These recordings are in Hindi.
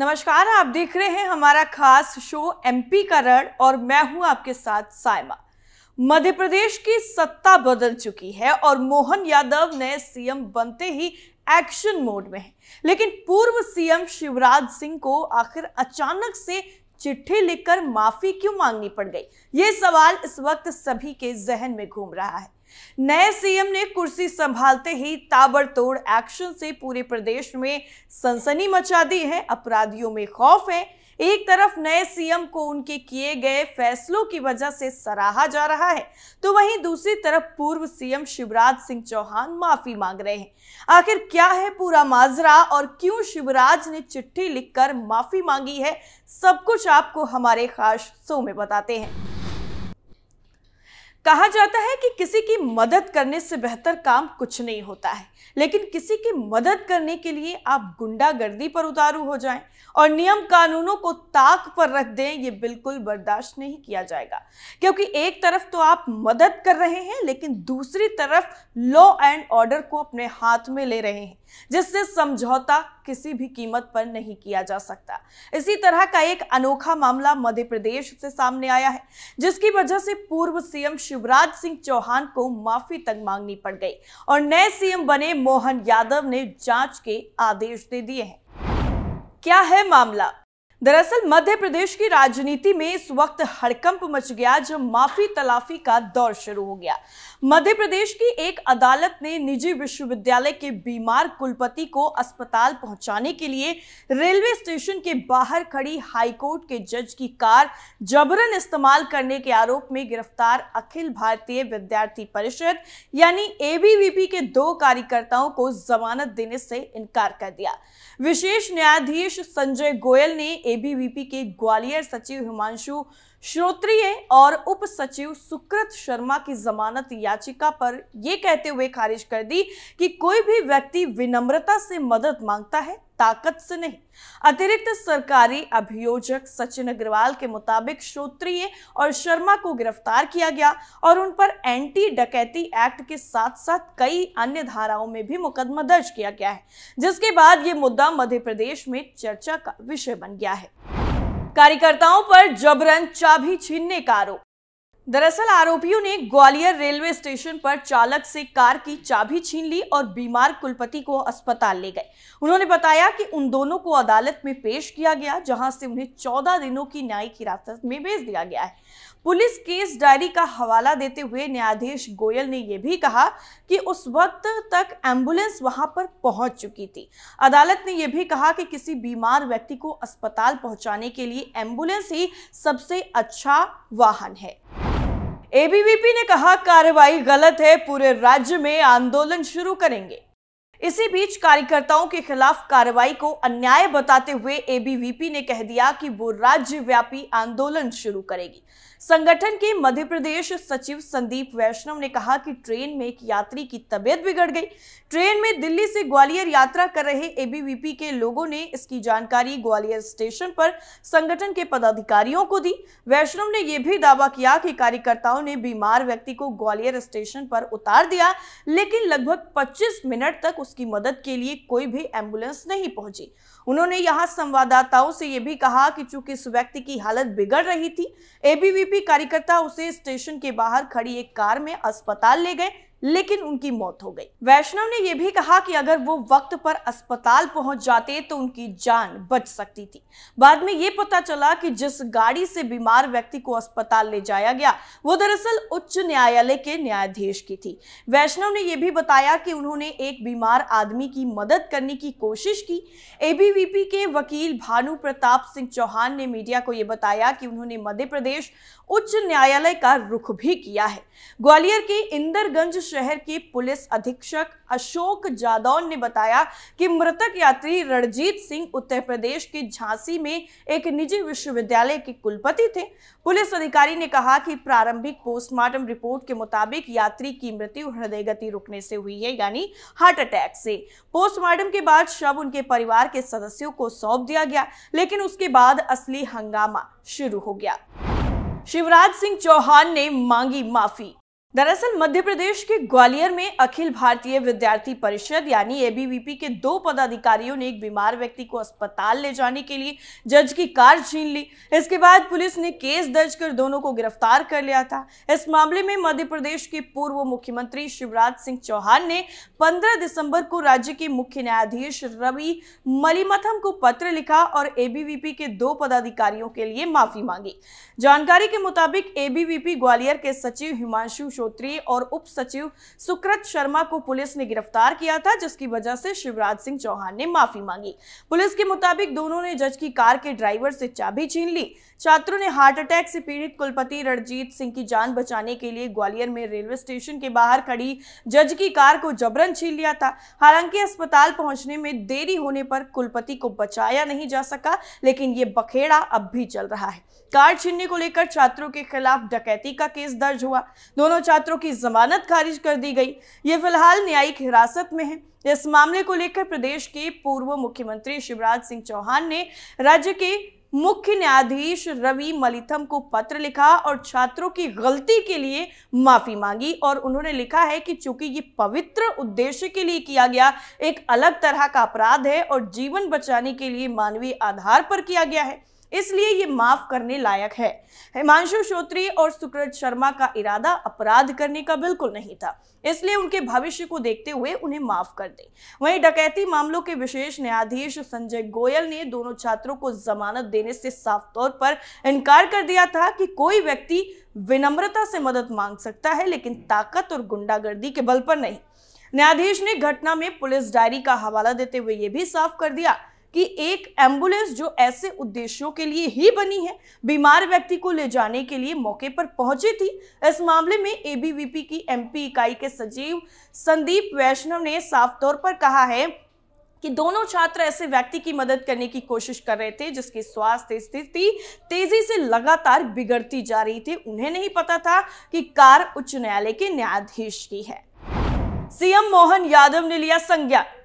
नमस्कार, आप देख रहे हैं हमारा खास शो एमपी का रण और मैं हूं आपके साथ साइमा। मध्य प्रदेश की सत्ता बदल चुकी है और मोहन यादव नए सीएम बनते ही एक्शन मोड में है। लेकिन पूर्व सीएम शिवराज सिंह को आखिर अचानक से चिट्ठी लिखकर माफी क्यों मांगनी पड़ गई, ये सवाल इस वक्त सभी के जहन में घूम रहा है। नए सीएम ने कुर्सी संभालते ही ताबड़तोड़ एक्शन से पूरे प्रदेश में सनसनी मचा दी है। अपराधियों में खौफ है। एक तरफ नए सीएम को उनके किए गए फैसलों की वजह से सराहा जा रहा है, तो वहीं दूसरी तरफ पूर्व सीएम शिवराज सिंह चौहान माफी मांग रहे हैं। आखिर क्या है पूरा माजरा और क्यों शिवराज ने चिट्ठी लिखकर माफी मांगी है, सब कुछ आपको हमारे खास शो में बताते हैं। कहा जाता है कि किसी की मदद करने से बेहतर काम कुछ नहीं होता है, लेकिन किसी की मदद करने के लिए आप गुंडागर्दी पर उतारू हो जाएं और नियम कानूनों को ताक पर रख दें, ये बिल्कुल बर्दाश्त नहीं किया जाएगा। क्योंकि एक तरफ तो आप मदद कर रहे हैं, लेकिन दूसरी तरफ लॉ एंड ऑर्डर को अपने हाथ में ले रहे हैं, जिससे समझौता किसी भी कीमत पर नहीं किया जा सकता। इसी तरह का एक अनोखा मामला मध्य प्रदेश से सामने आया है, जिसकी वजह से पूर्व सीएम शिवराज सिंह चौहान को माफी तक मांगनी पड़ गई और नए सीएम बने मोहन यादव ने जांच के आदेश दे दिए हैं। क्या है मामला? दरअसल मध्य प्रदेश की राजनीति में इस वक्त हड़कंप मच गया जब माफी तलाफी का दौर शुरू हो गया। मध्य प्रदेश की एक अदालत ने निजी विश्वविद्यालय के बीमार कुलपति को अस्पताल पहुंचाने के लिए रेलवे स्टेशन के बाहर खड़ी हाईकोर्ट के जज की कार जबरन इस्तेमाल करने के आरोप में गिरफ्तार अखिल भारतीय विद्यार्थी परिषद यानी एबीवीपी के 2 कार्यकर्ताओं को जमानत देने से इनकार कर दिया। विशेष न्यायाधीश संजय गोयल ने एबीवीपी के ग्वालियर सचिव हिमांशु श्रोत्रिय और उप सचिव सुकृत शर्मा की जमानत याचिका पर यह कहते हुए खारिज कर दी कि कोई भी व्यक्ति विनम्रता से मदद मांगता है, ताकत से नहीं। अतिरिक्त सरकारी अभियोजक सचिन अग्रवाल के मुताबिक श्रोत्रिय और शर्मा को गिरफ्तार किया गया और उन पर एंटी डकैती एक्ट के साथ साथ कई अन्य धाराओं में भी मुकदमा दर्ज किया गया है, जिसके बाद ये मुद्दा मध्य प्रदेश में चर्चा का विषय बन गया है। कार्यकर्ताओं पर जबरन चाबी छीनने का आरोप। दरअसल आरोपियों ने ग्वालियर रेलवे स्टेशन पर चालक से कार की चाबी छीन ली और बीमार कुलपति को अस्पताल ले गए। उन्होंने बताया कि उन दोनों को अदालत में पेश किया गया, जहां से उन्हें 14 दिनों की न्यायिक हिरासत में भेज दिया गया है। पुलिस केस डायरी का हवाला देते हुए न्यायाधीश गोयल ने यह भी कहा कि उस वक्त तक एम्बुलेंस वहां पर पहुंच चुकी थी। अदालत ने यह भी कहा कि किसी बीमार व्यक्ति को अस्पताल पहुंचाने के लिए एम्बुलेंस ही सबसे अच्छा वाहन है। एबीवीपी ने कहा कार्रवाई गलत है, पूरे राज्य में आंदोलन शुरू करेंगे। इसी बीच कार्यकर्ताओं के खिलाफ कार्रवाई को अन्याय बताते हुए एबीवीपी ने कह दिया कि वो राज्यव्यापी आंदोलन शुरू करेगी। संगठन के मध्य प्रदेश सचिव संदीप वैष्णव ने कहा कि ट्रेन में एक यात्री की तबीयत बिगड़ गई। ट्रेन में दिल्ली से ग्वालियर यात्रा कर रहे एबीवीपी के लोगों ने इसकी जानकारी ग्वालियर स्टेशन पर संगठन के पदाधिकारियों को दी। वैष्णव ने यह भी दावा किया कि कार्यकर्ताओं ने बीमार व्यक्ति को ग्वालियर स्टेशन पर उतार दिया, लेकिन लगभग 25 मिनट तक उसकी मदद के लिए कोई भी एम्बुलेंस नहीं पहुंची। उन्होंने यहां संवाददाताओं से यह भी कहा कि चूंकि इस व्यक्ति की हालत बिगड़ रही थी, एबीवीपी कार्यकर्ता उसे स्टेशन के बाहर खड़ी एक कार में अस्पताल ले गए, लेकिन उनकी मौत हो गई। वैष्णव ने यह भी कहा कि अगर वो वक्त पर अस्पताल पहुंच जाते तो उनकी जान बच सकती थी। बाद में ये पता चला कि जिस गाड़ी से बीमार व्यक्ति को अस्पताल ले जाया गया वो दरअसल उच्च न्यायालय के न्यायाधीश की थी। वैष्णव ने यह भी बताया कि उन्होंने एक बीमार आदमी की मदद करने की कोशिश की। एबीवीपी के वकील भानु प्रताप सिंह चौहान ने मीडिया को यह बताया कि उन्होंने मध्य प्रदेश उच्च न्यायालय का रुख भी किया है। ग्वालियर के इंदरगंज शहर के पुलिस अधीक्षक अशोक जादौन ने बताया कि मृतक यात्री रणजीत सिंह उत्तर प्रदेश के झांसी में एक निजी विश्वविद्यालय के कुलपति थे। पुलिस अधिकारी ने कहा कि प्रारंभिक पोस्टमार्टम रिपोर्ट के मुताबिक यात्री की मृत्यु हृदय गति रुकने से हुई है, यानी हार्ट अटैक से। पोस्टमार्टम के बाद शव उनके परिवार के सदस्यों को सौंप दिया गया, लेकिन उसके बाद असली हंगामा शुरू हो गया। शिवराज सिंह चौहान ने मांगी माफी। दरअसल मध्य प्रदेश के ग्वालियर में अखिल भारतीय विद्यार्थी परिषद यानी एबीवीपी के 2 पदाधिकारियों ने एक बीमार व्यक्ति को अस्पताल ले जाने के लिए जज की कार छीन ली। इसके बाद पुलिस ने केस दर्ज कर दोनों को गिरफ्तार कर लिया था। इस मामले में मध्य प्रदेश के पूर्व मुख्यमंत्री शिवराज सिंह चौहान ने 15 दिसंबर को राज्य के मुख्य न्यायाधीश रवि मलिमथम को पत्र लिखा और एबीवीपी के 2 पदाधिकारियों के लिए माफी मांगी। जानकारी के मुताबिक एबीवीपी ग्वालियर के सचिव हिमांशु श्रोत्रिय और उप सचिव सुकृत शर्मा को पुलिस ने गिरफ्तार किया था, जिसकी वजह से शिवराज सिंह चौहान ने माफी मांगी। पुलिस के मुताबिक दोनों ने जज की कार के ड्राइवर से चाबी छीन ली। छात्रों ने हार्ट अटैक से पीड़ित कुलपति रणजीत सिंह की जान बचाने के लिए ग्वालियर में रेलवे स्टेशन के बाहर खड़ी जज की कार को जबरन छीन लिया था। हालांकि अस्पताल पहुंचने में देरी होने पर कुलपति को बचाया नहीं जा सका, लेकिन ये बखेड़ा अब भी चल रहा है। कार छीनने को लेकर छात्रों के खिलाफ डकैती का केस दर्ज हुआ। दोनों छात्रों की जमानत खारिज कर दी गई। ये फिलहाल न्यायिक हिरासत में है। इस मामले को लेकर प्रदेश के पूर्व मुख्यमंत्री शिवराज सिंह चौहान ने राज्य के मुख्य न्यायाधीश रवि मलिमथम को पत्र लिखा और छात्रों की गलती के लिए माफी मांगी। और उन्होंने लिखा है कि चूंकि ये पवित्र उद्देश्य के लिए किया गया एक अलग तरह का अपराध है और जीवन बचाने के लिए मानवीय आधार पर किया गया है, इसलिए ये माफ करने लायक है। हिमांशु श्रोत्रिय और सुकृत शर्मा का इरादा अपराध करने का बिल्कुल नहीं था, इसलिए उनके भविष्य को देखते हुए उन्हें माफ कर दे। वहीं डकैती मामलों के विशेष न्यायाधीश संजय गोयल ने दोनों छात्रों को जमानत देने से साफ तौर पर इनकार कर दिया था कि कोई व्यक्ति विनम्रता से मदद मांग सकता है, लेकिन ताकत और गुंडागर्दी के बल पर नहीं। न्यायाधीश ने घटना में पुलिस डायरी का हवाला देते हुए यह भी साफ कर दिया कि एक एम्बुलेंस जो ऐसे उद्देश्यों के लिए ही बनी है, बीमार व्यक्ति को ले जाने के लिए मौके पर पहुंची थी। इस मामले में एबीवीपी की एमपी इकाई के सचिव संदीप वैष्णव ने साफ तौर पर कहा है कि दोनों छात्र ऐसे व्यक्ति की मदद करने की कोशिश कर रहे थे जिसकी स्वास्थ्य स्थिति तेजी से लगातार बिगड़ती जा रही थी। उन्हें नहीं पता था कि कार उच्च न्यायालय के न्यायाधीश की है। सीएम मोहन यादव ने लिया संज्ञान।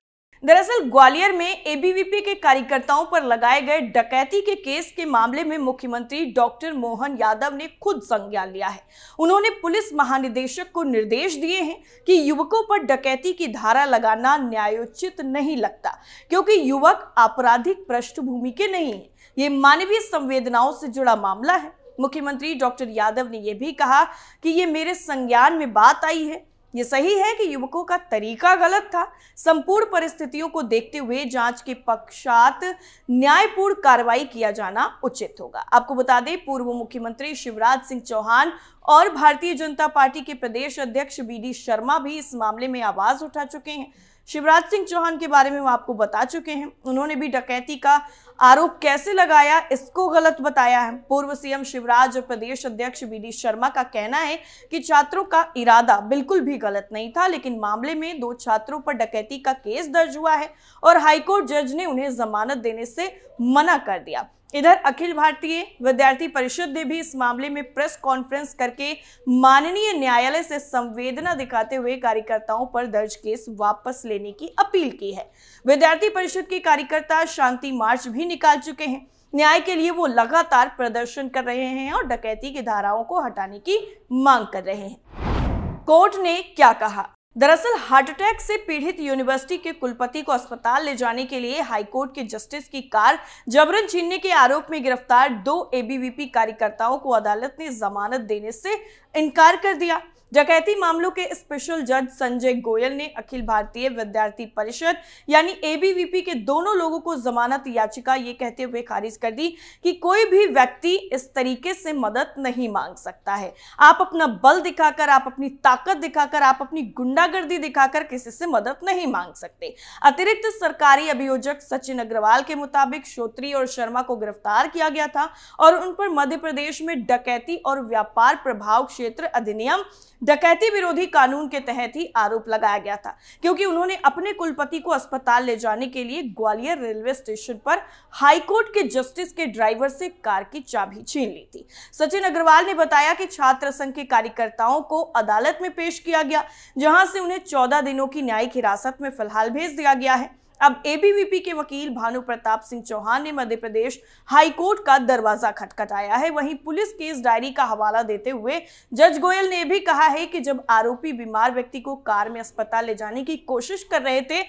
दरअसल ग्वालियर में एबीवीपी के कार्यकर्ताओं पर लगाए गए डकैती के केस के मामले में मुख्यमंत्री डॉक्टर मोहन यादव ने खुद संज्ञान लिया है। उन्होंने पुलिस महानिदेशक को निर्देश दिए हैं कि युवकों पर डकैती की धारा लगाना न्यायोचित नहीं लगता, क्योंकि युवक आपराधिक पृष्ठभूमि के नहीं है। ये मानवीय संवेदनाओं से जुड़ा मामला है। मुख्यमंत्री डॉक्टर यादव ने यह भी कहा कि ये मेरे संज्ञान में बात आई है। ये सही है कि युवकों का तरीका गलत था। संपूर्ण परिस्थितियों को देखते हुए जांच के पश्चात न्यायपूर्ण कार्रवाई किया जाना उचित होगा। आपको बता दें, पूर्व मुख्यमंत्री शिवराज सिंह चौहान और भारतीय जनता पार्टी के प्रदेश अध्यक्ष बीडी शर्मा भी इस मामले में आवाज उठा चुके हैं। शिवराज सिंह चौहान के बारे में वो आपको बता चुके हैं। उन्होंने भी डकैती का आरोप कैसे लगाया, इसको गलत बताया है। पूर्व सीएम शिवराज और प्रदेश अध्यक्ष बीडी शर्मा का कहना है कि छात्रों का इरादा बिल्कुल भी गलत नहीं था, लेकिन मामले में 2 छात्रों पर डकैती का केस दर्ज हुआ है और हाईकोर्ट जज ने उन्हें जमानत देने से मना कर दिया। इधर अखिल भारतीय विद्यार्थी परिषद ने भी इस मामले में प्रेस कॉन्फ्रेंस करके माननीय न्यायालय से संवेदना दिखाते हुए कार्यकर्ताओं पर दर्ज केस वापस लेने की अपील की है। विद्यार्थी परिषद के कार्यकर्ता शांति मार्च भी निकाल चुके हैं। न्याय के लिए वो लगातार प्रदर्शन कर रहे हैं और डकैती की धाराओं को हटाने की मांग कर रहे हैं। कोर्ट ने क्या कहा? दरअसल हार्ट अटैक से पीड़ित यूनिवर्सिटी के कुलपति को अस्पताल ले जाने के लिए हाईकोर्ट के जस्टिस की कार जबरन छीनने के आरोप में गिरफ्तार 2 एबीवीपी कार्यकर्ताओं को अदालत ने जमानत देने से इनकार कर दिया। डकैती मामलों के स्पेशल जज संजय गोयल ने अखिल भारतीय विद्यार्थी परिषद यानी एबीवीपी के दोनों लोगों को जमानत याचिका ये कहते हुए खारिज कर दी कि कोई भी व्यक्ति इस तरीके से मदद नहीं मांग सकता है। आप अपना बल दिखाकर, आप अपनी ताकत दिखाकर, आप अपनी गुंडागर्दी दिखाकर किसी से मदद नहीं मांग सकते। अतिरिक्त सरकारी अभियोजक सचिन अग्रवाल के मुताबिक श्रोत्रिय और शर्मा को गिरफ्तार किया गया था और उन पर मध्य प्रदेश में डकैती और व्यापार प्रभाव क्षेत्र अधिनियम डकैती विरोधी कानून के तहत ही आरोप लगाया गया था, क्योंकि उन्होंने अपने कुलपति को अस्पताल ले जाने के लिए ग्वालियर रेलवे स्टेशन पर हाईकोर्ट के जस्टिस के ड्राइवर से कार की चाबी छीन ली थी। सचिन अग्रवाल ने बताया कि छात्र संघ के कार्यकर्ताओं को अदालत में पेश किया गया, जहां से उन्हें 14 दिनों की न्यायिक हिरासत में फिलहाल भेज दिया गया है। अब एबीवीपी के वकील भानु प्रताप सिंह चौहान ने मध्य प्रदेश हाईकोर्ट का दरवाजा खटखटाया है। वहीं पुलिस केस डायरी का हवाला देते हुए जज गोयल ने भी कहा है कि जब आरोपी बीमार व्यक्ति को कार में अस्पताल ले जाने की कोशिश कर रहे थे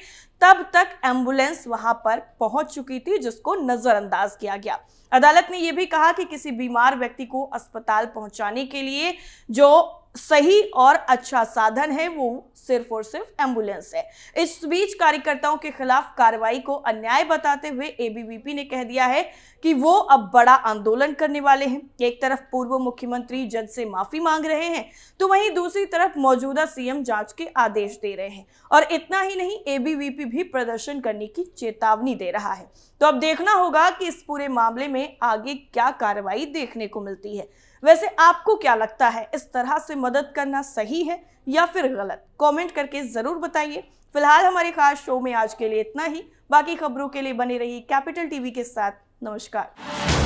तब तक एम्बुलेंस वहां पर पहुंच चुकी थी, जिसको नजरअंदाज किया गया। अदालत ने यह भी कहा कि किसी बीमार व्यक्ति को अस्पताल पहुंचाने के लिए जो सही और अच्छा साधन है वो सिर्फ और सिर्फ एम्बुलेंस है। इस बीच कार्यकर्ताओं के खिलाफ कार्रवाई को अन्याय बताते हुए एबीवीपी ने कह दिया है कि वो अब बड़ा आंदोलन करने वाले हैं। एक तरफ पूर्व मुख्यमंत्री जज से माफी मांग रहे हैं तो वहीं दूसरी तरफ मौजूदा सीएम जांच के आदेश दे रहे हैं। और इतना ही नहीं, एबीवीपी भी प्रदर्शन करने की चेतावनी दे रहा है। तो अब देखना होगा कि इस पूरे मामले में आगे क्या कार्रवाई देखने को मिलती है। वैसे आपको क्या लगता है, इस तरह से मदद करना सही है या फिर गलत? कमेंट करके जरूर बताइए। फिलहाल हमारे खास शो में आज के लिए इतना ही। बाकी खबरों के लिए बने रहिए कैपिटल टीवी के साथ। नमस्कार।